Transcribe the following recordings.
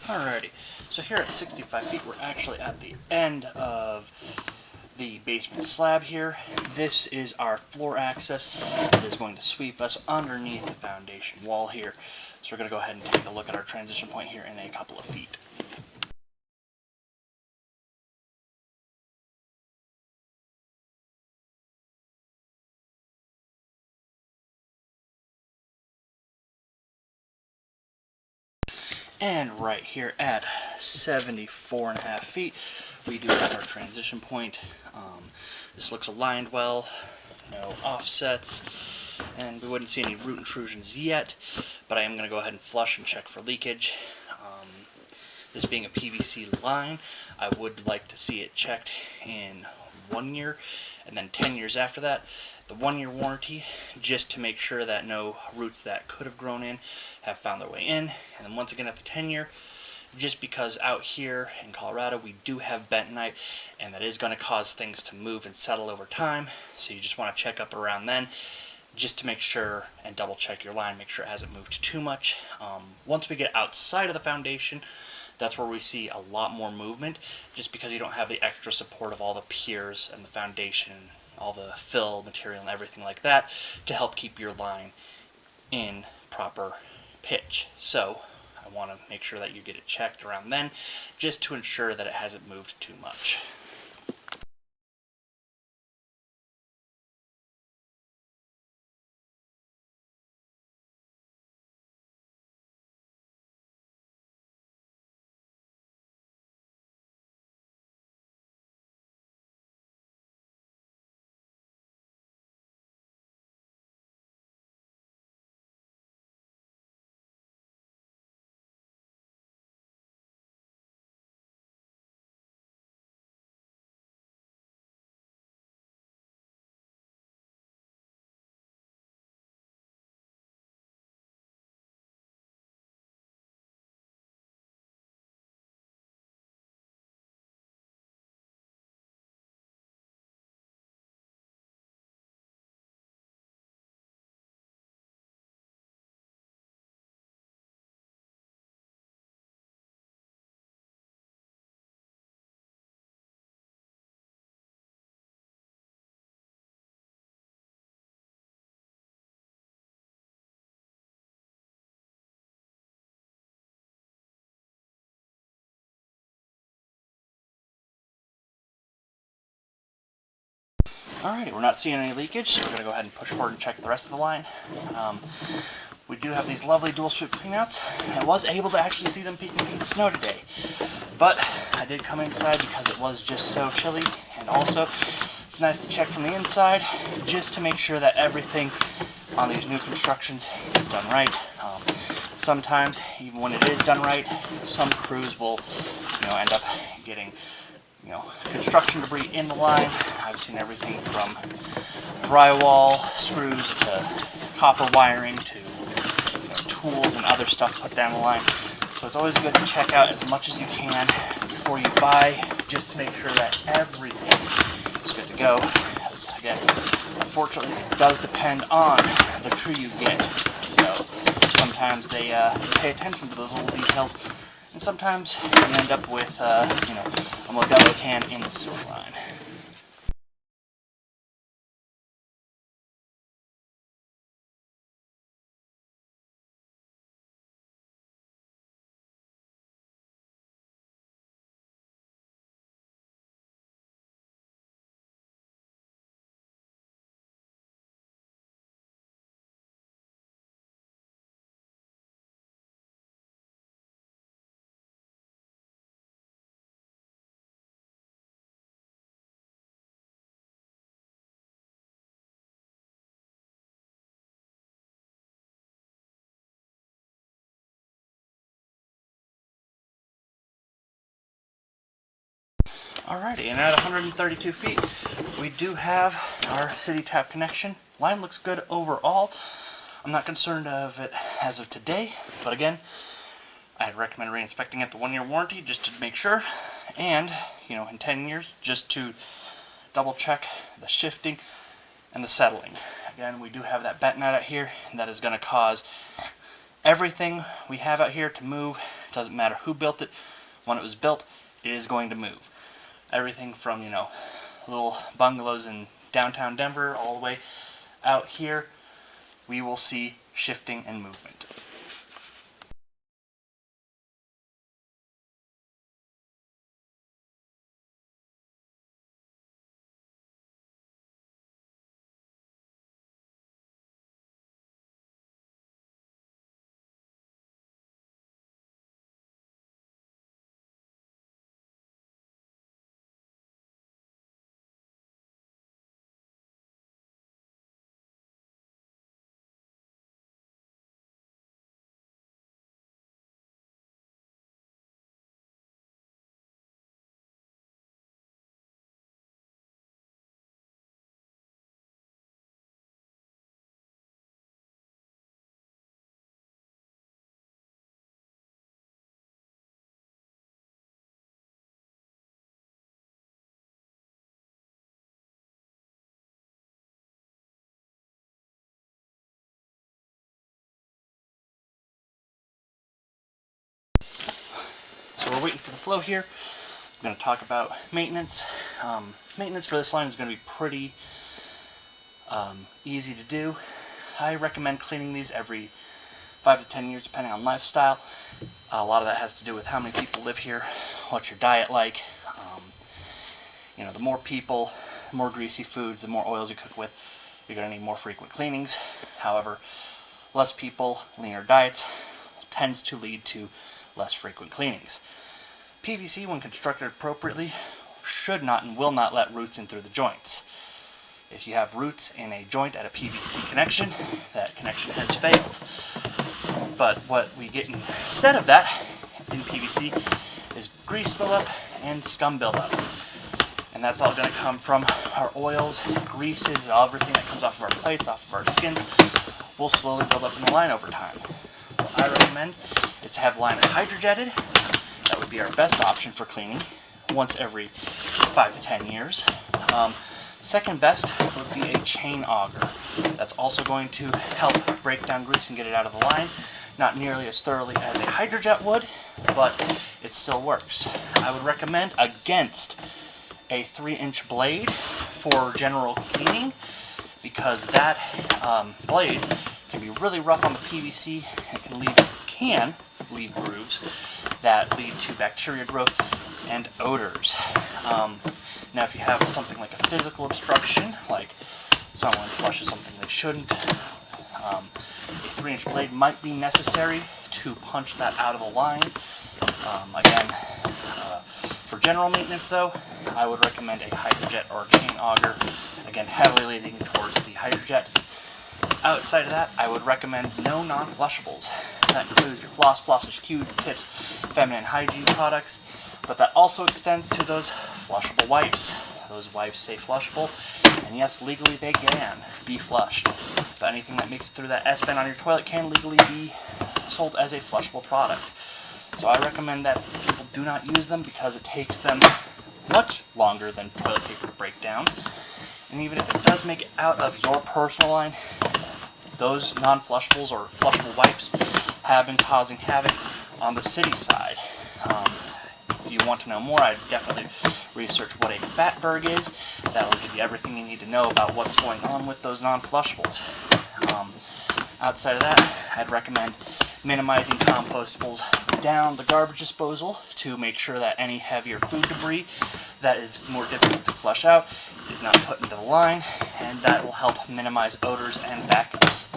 Alrighty, so here at 65 feet, we're actually at the end of the basement slab here. This is our floor access that is going to sweep us underneath the foundation wall here. So we're going to go ahead and take a look at our transition point here in a couple of feet. And right here at 74.5 feet, we do have our transition point. This looks aligned well, no offsets, and we wouldn't see any root intrusions yet, but I am going to go ahead and flush and check for leakage. This being a PVC line, I would like to see it checked in 1 year and then 10 years after that. The 1 year warranty, just to make sure that no roots that could have grown in have found their way in. And then once again at the 10 year, just because out here in Colorado we do have bentonite, and that is going to cause things to move and settle over time. So you just want to check up around then, just to make sure and double check your line, make sure it hasn't moved too much. Once we get outside of the foundation, that's where we see a lot more movement, just because you don't have the extra support of all the piers and the foundation, all the fill material and everything like that to help keep your line in proper pitch. So I want to make sure that you get it checked around then, just to ensure that it hasn't moved too much. Alrighty, we're not seeing any leakage, so we're going to go ahead and push forward and check the rest of the line. We do have these lovely dual sweep cleanouts. I was able to actually see them peeking through the snow today, but I did come inside because it was just so chilly, and also it's nice to check from the inside just to make sure that everything on these new constructions is done right. Sometimes, even when it is done right, some crews will, end up getting construction debris in the line. I've seen everything from drywall, screws, to copper wiring, to tools and other stuff put down the line. So it's always good to check out as much as you can before you buy, just to make sure that everything is good to go. Because again, unfortunately, it does depend on the crew you get. So sometimes they pay attention to those little details, and sometimes you end up with a Modelo can in the sewer line. Alrighty, and at 132 feet, we do have our city tap connection. Line looks good overall. I'm not concerned of it as of today, but again, I'd recommend re-inspecting it, the 1 year warranty, just to make sure, and in 10 years, just to double check the shifting and the settling. Again, we do have that bentonite out here, and that is going to cause everything we have out here to move Doesn't matter who built it. When it was built, it is going to move. Everything from, little bungalows in downtown Denver all the way out here, we will see shifting and movement. So we're waiting for the flow here. I'm going to talk about maintenance. Maintenance for this line is going to be pretty easy to do. I recommend cleaning these every 5 to 10 years, depending on lifestyle. A lot of that has to do with how many people live here, what's your diet like. The more people, the more greasy foods, the more oils you cook with, you're going to need more frequent cleanings. However, less people, leaner diets tends to lead to less frequent cleanings. PVC, when constructed appropriately, should not and will not let roots in through the joints. If you have roots in a joint at a PVC connection, that connection has failed. But what we get instead of that in PVC is grease buildup and scum buildup. And that's all going to come from our oils, greases, everything that comes off of our plates, off of our skins, will slowly build up in the line over time. What I recommend is to have the line hydrojetted. That would be our best option for cleaning once every 5 to 10 years. Second best would be a chain auger. That's also going to help break down grease and get it out of the line. Not nearly as thoroughly as a hydrojet would, but it still works. I would recommend against a 3-inch blade for general cleaning, because that blade can be really rough on the PVC and can leave grooves that lead to bacteria growth and odors. Now, if you have something like a physical obstruction, like someone flushes something they shouldn't, a 3-inch blade might be necessary to punch that out of the line. For general maintenance though, I would recommend a hydrojet or a chain auger, again heavily leaning towards the hydrojet. Outside of that, I would recommend no non-flushables. That includes your flossers, Q-tips, feminine hygiene products, but that also extends to those flushable wipes. Those wipes say flushable, and yes, legally they can be flushed. But anything that makes it through that S-bend on your toilet can legally be sold as a flushable product. So I recommend that people do not use them because it takes them much longer than toilet paper to break down. And even if it does make it out of your personal line, those non-flushables or flushable wipes have been causing havoc on the city side. If you want to know more, I'd definitely research what a fatberg is. That will give you everything you need to know about what's going on with those non-flushables. Outside of that, I'd recommend minimizing compostables down the garbage disposal to make sure that any heavier food debris that is more difficult to flush out is not put into the line, and that will help minimize odors and backups.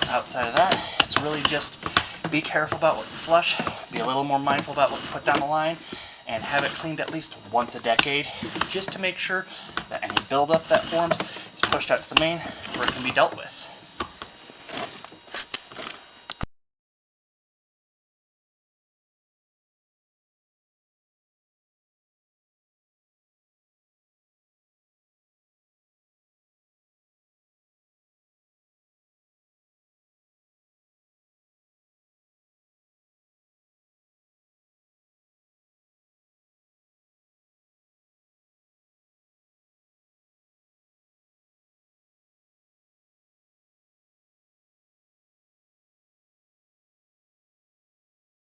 Outside of that, it's really just be careful about what you flush, be a little more mindful about what you put down the line, and have it cleaned at least once a decade, just to make sure that any buildup that forms is pushed out to the main where it can be dealt with.